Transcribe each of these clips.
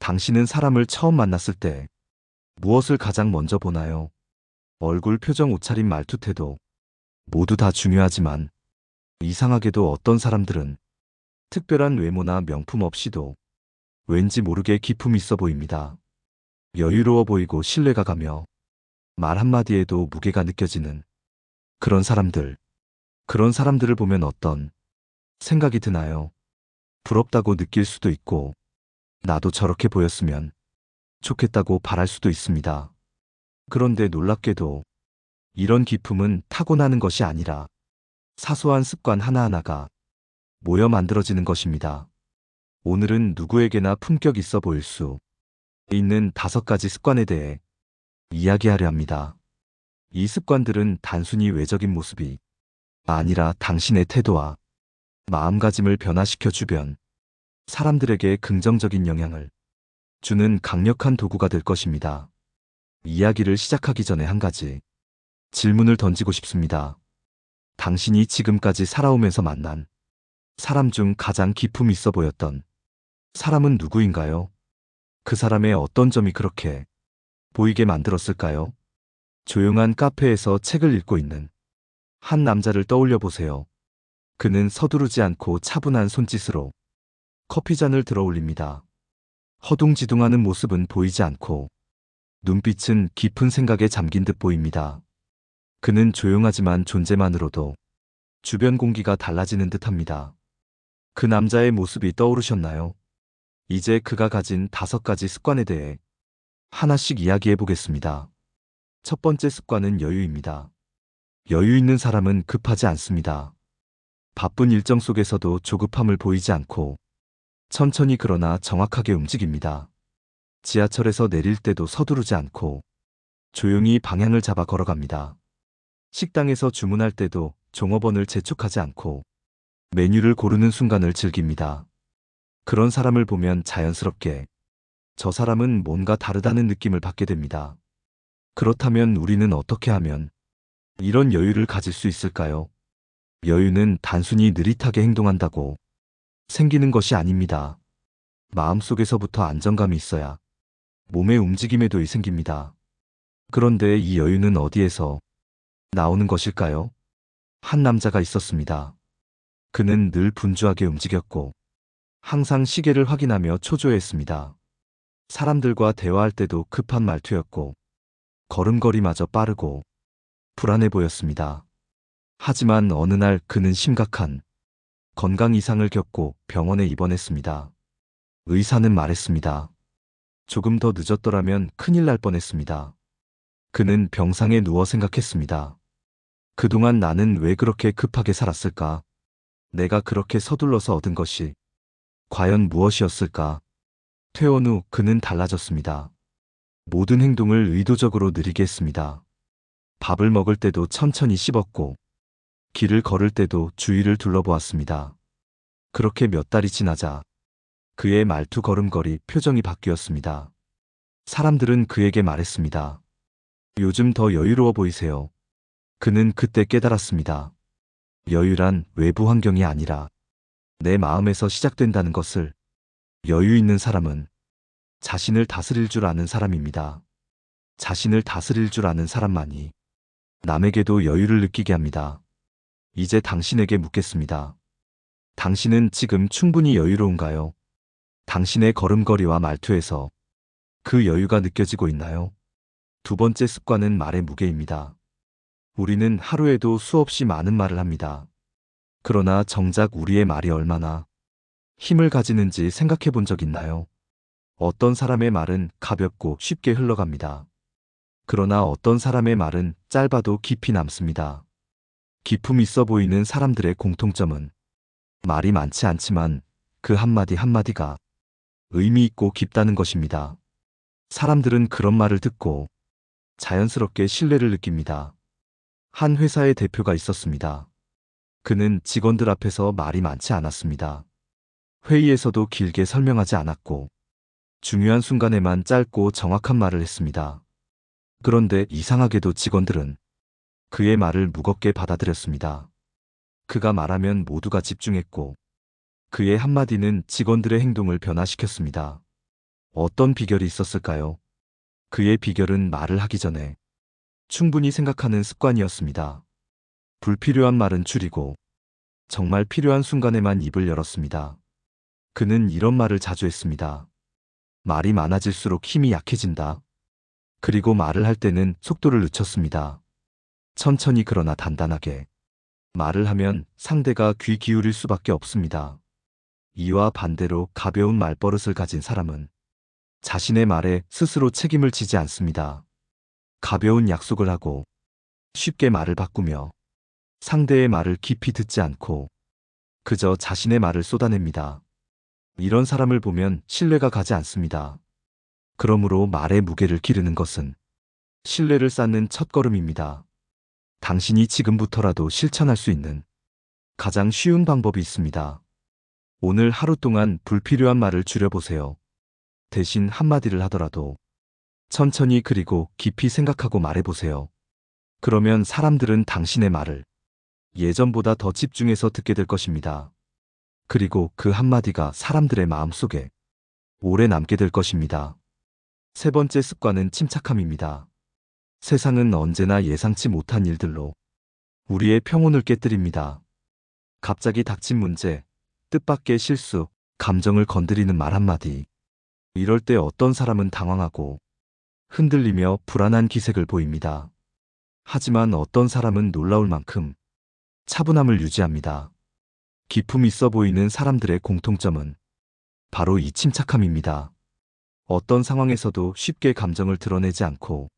당신은 사람을 처음 만났을 때 무엇을 가장 먼저 보나요? 얼굴, 표정, 옷차림, 말투, 태도 모두 다 중요하지만 이상하게도 어떤 사람들은 특별한 외모나 명품 없이도 왠지 모르게 기품이 있어 보입니다. 여유로워 보이고 신뢰가 가며 말 한마디에도 무게가 느껴지는 그런 사람들. 그런 사람들을 보면 어떤 생각이 드나요? 부럽다고 느낄 수도 있고 나도 저렇게 보였으면 좋겠다고 바랄 수도 있습니다. 그런데 놀랍게도 이런 기품은 타고나는 것이 아니라 사소한 습관 하나하나가 모여 만들어지는 것입니다. 오늘은 누구에게나 품격 있어 보일 수 있는 5가지 습관에 대해 이야기하려 합니다. 이 습관들은 단순히 외적인 모습이 아니라 당신의 태도와 마음가짐을 변화시켜 주변 사람들에게 긍정적인 영향을 주는 강력한 도구가 될 것입니다. 이야기를 시작하기 전에 한 가지 질문을 던지고 싶습니다. 당신이 지금까지 살아오면서 만난 사람 중 가장 기품 있어 보였던 사람은 누구인가요? 그 사람의 어떤 점이 그렇게 보이게 만들었을까요? 조용한 카페에서 책을 읽고 있는 한 남자를 떠올려 보세요. 그는 서두르지 않고 차분한 손짓으로 커피잔을 들어 올립니다. 허둥지둥하는 모습은 보이지 않고 눈빛은 깊은 생각에 잠긴 듯 보입니다. 그는 조용하지만 존재만으로도 주변 공기가 달라지는 듯합니다. 그 남자의 모습이 떠오르셨나요? 이제 그가 가진 5가지 습관에 대해 하나씩 이야기해 보겠습니다. 첫 번째 습관은 여유입니다. 여유 있는 사람은 급하지 않습니다. 바쁜 일정 속에서도 조급함을 보이지 않고 천천히 그러나 정확하게 움직입니다. 지하철에서 내릴 때도 서두르지 않고 조용히 방향을 잡아 걸어갑니다. 식당에서 주문할 때도 종업원을 재촉하지 않고 메뉴를 고르는 순간을 즐깁니다. 그런 사람을 보면 자연스럽게 저 사람은 뭔가 다르다는 느낌을 받게 됩니다. 그렇다면 우리는 어떻게 하면 이런 여유를 가질 수 있을까요? 여유는 단순히 느릿하게 행동한다고 생기는 것이 아닙니다. 마음속에서부터 안정감이 있어야 몸의 움직임에도 생깁니다. 그런데 이 여유는 어디에서 나오는 것일까요? 한 남자가 있었습니다. 그는 늘 분주하게 움직였고 항상 시계를 확인하며 초조해했습니다. 사람들과 대화할 때도 급한 말투였고 걸음걸이마저 빠르고 불안해 보였습니다. 하지만 어느 날 그는 심각한 건강 이상을 겪고 병원에 입원했습니다. 의사는 말했습니다. 조금 더 늦었더라면 큰일 날 뻔했습니다. 그는 병상에 누워 생각했습니다. 그동안 나는 왜 그렇게 급하게 살았을까? 내가 그렇게 서둘러서 얻은 것이 과연 무엇이었을까? 퇴원 후 그는 달라졌습니다. 모든 행동을 의도적으로 느리게 했습니다. 밥을 먹을 때도 천천히 씹었고 길을 걸을 때도 주위를 둘러보았습니다. 그렇게 몇 달이 지나자 그의 말투, 걸음걸이, 표정이 바뀌었습니다. 사람들은 그에게 말했습니다. 요즘 더 여유로워 보이세요. 그는 그때 깨달았습니다. 여유란 외부 환경이 아니라 내 마음에서 시작된다는 것을. 여유 있는 사람은 자신을 다스릴 줄 아는 사람입니다. 자신을 다스릴 줄 아는 사람만이 남에게도 여유를 느끼게 합니다. 이제 당신에게 묻겠습니다. 당신은 지금 충분히 여유로운가요? 당신의 걸음걸이와 말투에서 그 여유가 느껴지고 있나요? 두 번째 습관은 말의 무게입니다. 우리는 하루에도 수없이 많은 말을 합니다. 그러나 정작 우리의 말이 얼마나 힘을 가지는지 생각해 본 적 있나요? 어떤 사람의 말은 가볍고 쉽게 흘러갑니다. 그러나 어떤 사람의 말은 짧아도 깊이 남습니다. 기품 있어 보이는 사람들의 공통점은 말이 많지 않지만 그 한마디 한마디가 의미 있고 깊다는 것입니다. 사람들은 그런 말을 듣고 자연스럽게 신뢰를 느낍니다. 한 회사의 대표가 있었습니다. 그는 직원들 앞에서 말이 많지 않았습니다. 회의에서도 길게 설명하지 않았고 중요한 순간에만 짧고 정확한 말을 했습니다. 그런데 이상하게도 직원들은 그의 말을 무겁게 받아들였습니다. 그가 말하면 모두가 집중했고 그의 한마디는 직원들의 행동을 변화시켰습니다. 어떤 비결이 있었을까요? 그의 비결은 말을 하기 전에 충분히 생각하는 습관이었습니다. 불필요한 말은 줄이고 정말 필요한 순간에만 입을 열었습니다. 그는 이런 말을 자주 했습니다. 말이 많아질수록 힘이 약해진다. 그리고 말을 할 때는 속도를 늦췄습니다. 천천히 그러나 단단하게. 말을 하면 상대가 귀 기울일 수밖에 없습니다. 이와 반대로 가벼운 말버릇을 가진 사람은 자신의 말에 스스로 책임을 지지 않습니다. 가벼운 약속을 하고 쉽게 말을 바꾸며 상대의 말을 깊이 듣지 않고 그저 자신의 말을 쏟아냅니다. 이런 사람을 보면 신뢰가 가지 않습니다. 그러므로 말의 무게를 기르는 것은 신뢰를 쌓는 첫걸음입니다. 당신이 지금부터라도 실천할 수 있는 가장 쉬운 방법이 있습니다. 오늘 하루 동안 불필요한 말을 줄여보세요. 대신 한마디를 하더라도 천천히 그리고 깊이 생각하고 말해보세요. 그러면 사람들은 당신의 말을 예전보다 더 집중해서 듣게 될 것입니다. 그리고 그 한마디가 사람들의 마음속에 오래 남게 될 것입니다. 세 번째 습관은 침착함입니다. 세상은 언제나 예상치 못한 일들로 우리의 평온을 깨뜨립니다. 갑자기 닥친 문제, 뜻밖의 실수, 감정을 건드리는 말 한마디. 이럴 때 어떤 사람은 당황하고 흔들리며 불안한 기색을 보입니다. 하지만 어떤 사람은 놀라울 만큼 차분함을 유지합니다. 기품 있어 보이는 사람들의 공통점은 바로 이 침착함입니다. 어떤 상황에서도 쉽게 감정을 드러내지 않고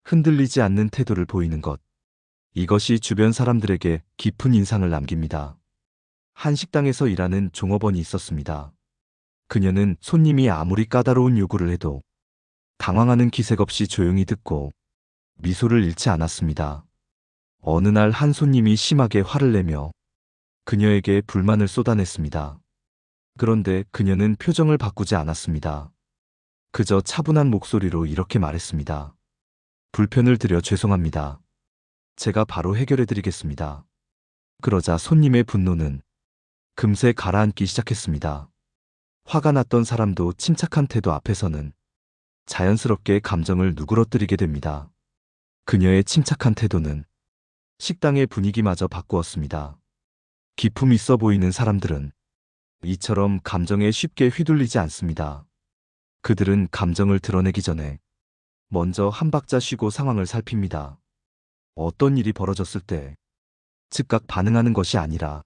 흔들리지 않는 태도를 보이는 것. 이것이 주변 사람들에게 깊은 인상을 남깁니다. 한 식당에서 일하는 종업원이 있었습니다. 그녀는 손님이 아무리 까다로운 요구를 해도 당황하는 기색 없이 조용히 듣고 미소를 잃지 않았습니다. 어느 날 한 손님이 심하게 화를 내며 그녀에게 불만을 쏟아냈습니다. 그런데 그녀는 표정을 바꾸지 않았습니다. 그저 차분한 목소리로 이렇게 말했습니다. 불편을 드려 죄송합니다. 제가 바로 해결해 드리겠습니다. 그러자 손님의 분노는 금세 가라앉기 시작했습니다. 화가 났던 사람도 침착한 태도 앞에서는 자연스럽게 감정을 누그러뜨리게 됩니다. 그녀의 침착한 태도는 식당의 분위기마저 바꾸었습니다. 기품 있어 보이는 사람들은 이처럼 감정에 쉽게 휘둘리지 않습니다. 그들은 감정을 드러내기 전에 먼저 한 박자 쉬고 상황을 살핍니다. 어떤 일이 벌어졌을 때 즉각 반응하는 것이 아니라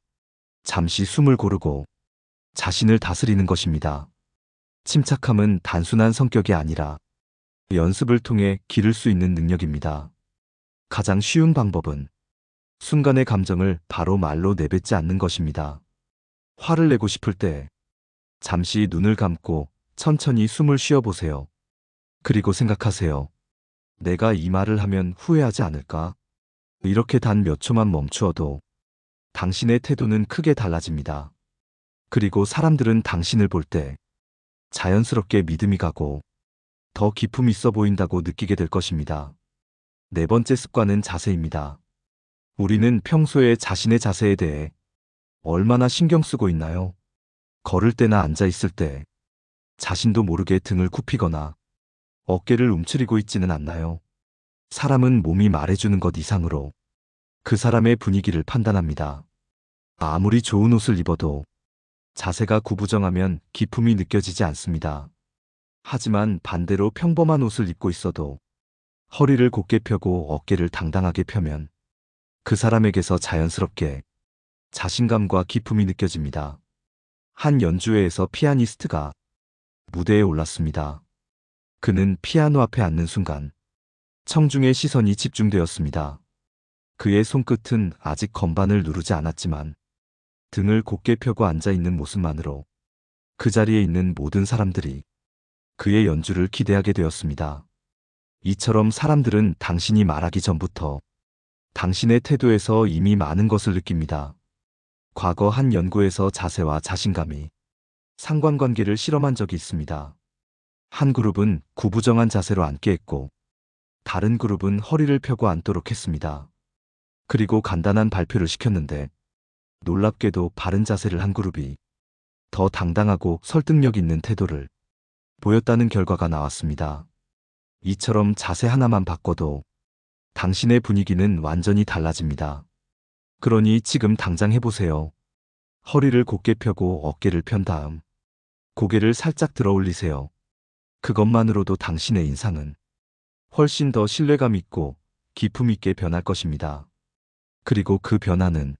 잠시 숨을 고르고 자신을 다스리는 것입니다. 침착함은 단순한 성격이 아니라 연습을 통해 기를 수 있는 능력입니다. 가장 쉬운 방법은 순간의 감정을 바로 말로 내뱉지 않는 것입니다. 화를 내고 싶을 때 잠시 눈을 감고 천천히 숨을 쉬어보세요. 그리고 생각하세요. 내가 이 말을 하면 후회하지 않을까? 이렇게 단 몇 초만 멈추어도 당신의 태도는 크게 달라집니다. 그리고 사람들은 당신을 볼 때 자연스럽게 믿음이 가고 더 기품 있어 보인다고 느끼게 될 것입니다. 네 번째 습관은 자세입니다. 우리는 평소에 자신의 자세에 대해 얼마나 신경 쓰고 있나요? 걸을 때나 앉아 있을 때 자신도 모르게 등을 굽히거나 어깨를 움츠리고 있지는 않나요? 사람은 몸이 말해주는 것 이상으로 그 사람의 분위기를 판단합니다. 아무리 좋은 옷을 입어도 자세가 구부정하면 기품이 느껴지지 않습니다. 하지만 반대로 평범한 옷을 입고 있어도 허리를 곧게 펴고 어깨를 당당하게 펴면 그 사람에게서 자연스럽게 자신감과 기품이 느껴집니다. 한 연주회에서 피아니스트가 무대에 올랐습니다. 그는 피아노 앞에 앉는 순간 청중의 시선이 집중되었습니다. 그의 손끝은 아직 건반을 누르지 않았지만 등을 곧게 펴고 앉아 있는 모습만으로 그 자리에 있는 모든 사람들이 그의 연주를 기대하게 되었습니다. 이처럼 사람들은 당신이 말하기 전부터 당신의 태도에서 이미 많은 것을 느낍니다. 과거 한 연구에서 자세와 자신감이 상관관계를 실험한 적이 있습니다. 한 그룹은 구부정한 자세로 앉게 했고 다른 그룹은 허리를 펴고 앉도록 했습니다. 그리고 간단한 발표를 시켰는데 놀랍게도 바른 자세를 한 그룹이 더 당당하고 설득력 있는 태도를 보였다는 결과가 나왔습니다. 이처럼 자세 하나만 바꿔도 당신의 분위기는 완전히 달라집니다. 그러니 지금 당장 해보세요. 허리를 곧게 펴고 어깨를 편 다음 고개를 살짝 들어 올리세요. 그것만으로도 당신의 인상은 훨씬 더 신뢰감 있고 기품 있게 변할 것입니다. 그리고 그 변화는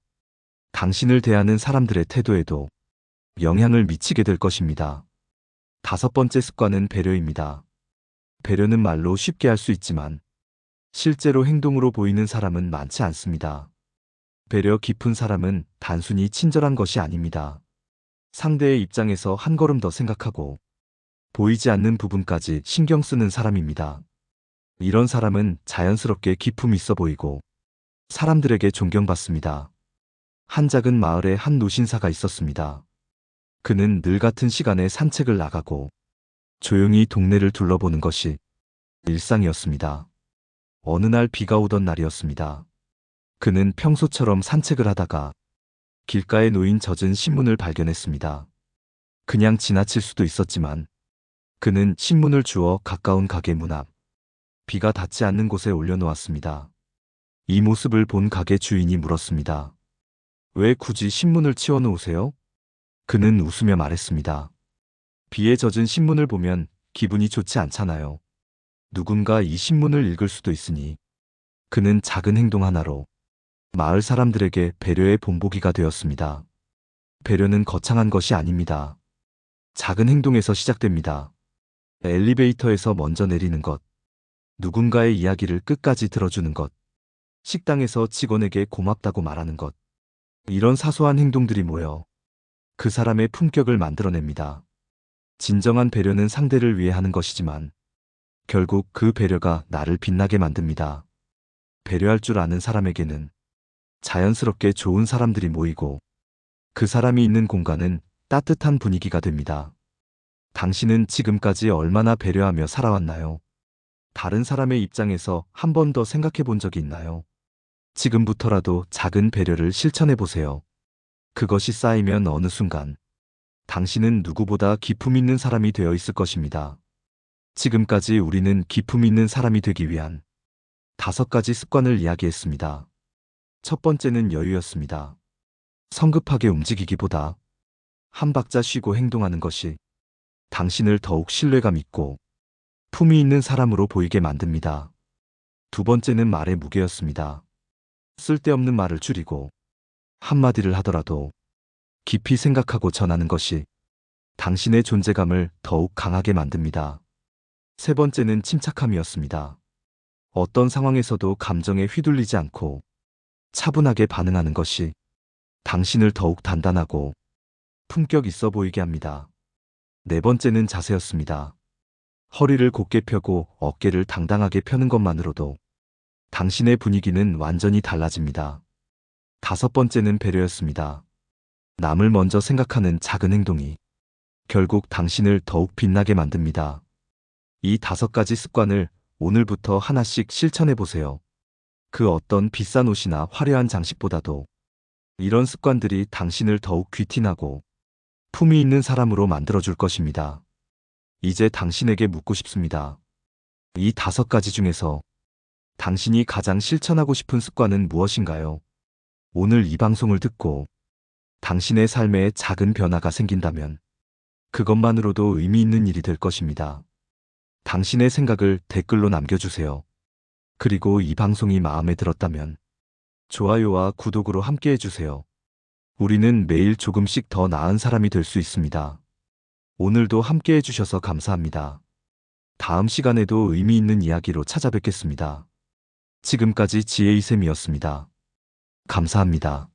당신을 대하는 사람들의 태도에도 영향을 미치게 될 것입니다. 다섯 번째 습관은 배려입니다. 배려는 말로 쉽게 할 수 있지만 실제로 행동으로 보이는 사람은 많지 않습니다. 배려 깊은 사람은 단순히 친절한 것이 아닙니다. 상대의 입장에서 한 걸음 더 생각하고 보이지 않는 부분까지 신경 쓰는 사람입니다. 이런 사람은 자연스럽게 기품 있어 보이고 사람들에게 존경받습니다. 한 작은 마을에 한 노신사가 있었습니다. 그는 늘 같은 시간에 산책을 나가고 조용히 동네를 둘러보는 것이 일상이었습니다. 어느 날 비가 오던 날이었습니다. 그는 평소처럼 산책을 하다가 길가에 놓인 젖은 신문을 발견했습니다. 그냥 지나칠 수도 있었지만 그는 신문을 주워 가까운 가게 문 앞, 비가 닿지 않는 곳에 올려놓았습니다. 이 모습을 본 가게 주인이 물었습니다. 왜 굳이 신문을 치워놓으세요? 그는 웃으며 말했습니다. 비에 젖은 신문을 보면 기분이 좋지 않잖아요. 누군가 이 신문을 읽을 수도 있으니. 그는 작은 행동 하나로 마을 사람들에게 배려의 본보기가 되었습니다. 배려는 거창한 것이 아닙니다. 작은 행동에서 시작됩니다. 엘리베이터에서 먼저 내리는 것, 누군가의 이야기를 끝까지 들어주는 것, 식당에서 직원에게 고맙다고 말하는 것. 이런 사소한 행동들이 모여 그 사람의 품격을 만들어냅니다. 진정한 배려는 상대를 위해 하는 것이지만 결국 그 배려가 나를 빛나게 만듭니다. 배려할 줄 아는 사람에게는 자연스럽게 좋은 사람들이 모이고 그 사람이 있는 공간은 따뜻한 분위기가 됩니다. 당신은 지금까지 얼마나 배려하며 살아왔나요? 다른 사람의 입장에서 한 번 더 생각해 본 적이 있나요? 지금부터라도 작은 배려를 실천해 보세요. 그것이 쌓이면 어느 순간 당신은 누구보다 기품 있는 사람이 되어 있을 것입니다. 지금까지 우리는 기품 있는 사람이 되기 위한 5가지 습관을 이야기했습니다. 첫 번째는 여유였습니다. 성급하게 움직이기보다 한 박자 쉬고 행동하는 것이 당신을 더욱 신뢰감 있고 품위 있는 사람으로 보이게 만듭니다. 두 번째는 말의 무게였습니다. 쓸데없는 말을 줄이고 한마디를 하더라도 깊이 생각하고 전하는 것이 당신의 존재감을 더욱 강하게 만듭니다. 세 번째는 침착함이었습니다. 어떤 상황에서도 감정에 휘둘리지 않고 차분하게 반응하는 것이 당신을 더욱 단단하고 품격 있어 보이게 합니다. 네 번째는 자세였습니다. 허리를 곧게 펴고 어깨를 당당하게 펴는 것만으로도 당신의 분위기는 완전히 달라집니다. 다섯 번째는 배려였습니다. 남을 먼저 생각하는 작은 행동이 결국 당신을 더욱 빛나게 만듭니다. 이 5가지 습관을 오늘부터 하나씩 실천해 보세요. 그 어떤 비싼 옷이나 화려한 장식보다도 이런 습관들이 당신을 더욱 귀티나고 품위 있는 사람으로 만들어줄 것입니다. 이제 당신에게 묻고 싶습니다. 이 5가지 중에서 당신이 가장 실천하고 싶은 습관은 무엇인가요? 오늘 이 방송을 듣고 당신의 삶에 작은 변화가 생긴다면 그것만으로도 의미 있는 일이 될 것입니다. 당신의 생각을 댓글로 남겨주세요. 그리고 이 방송이 마음에 들었다면 좋아요와 구독으로 함께 해주세요. 우리는 매일 조금씩 더 나은 사람이 될 수 있습니다. 오늘도 함께 해주셔서 감사합니다. 다음 시간에도 의미 있는 이야기로 찾아뵙겠습니다. 지금까지 지혜이쌤이었습니다. 감사합니다.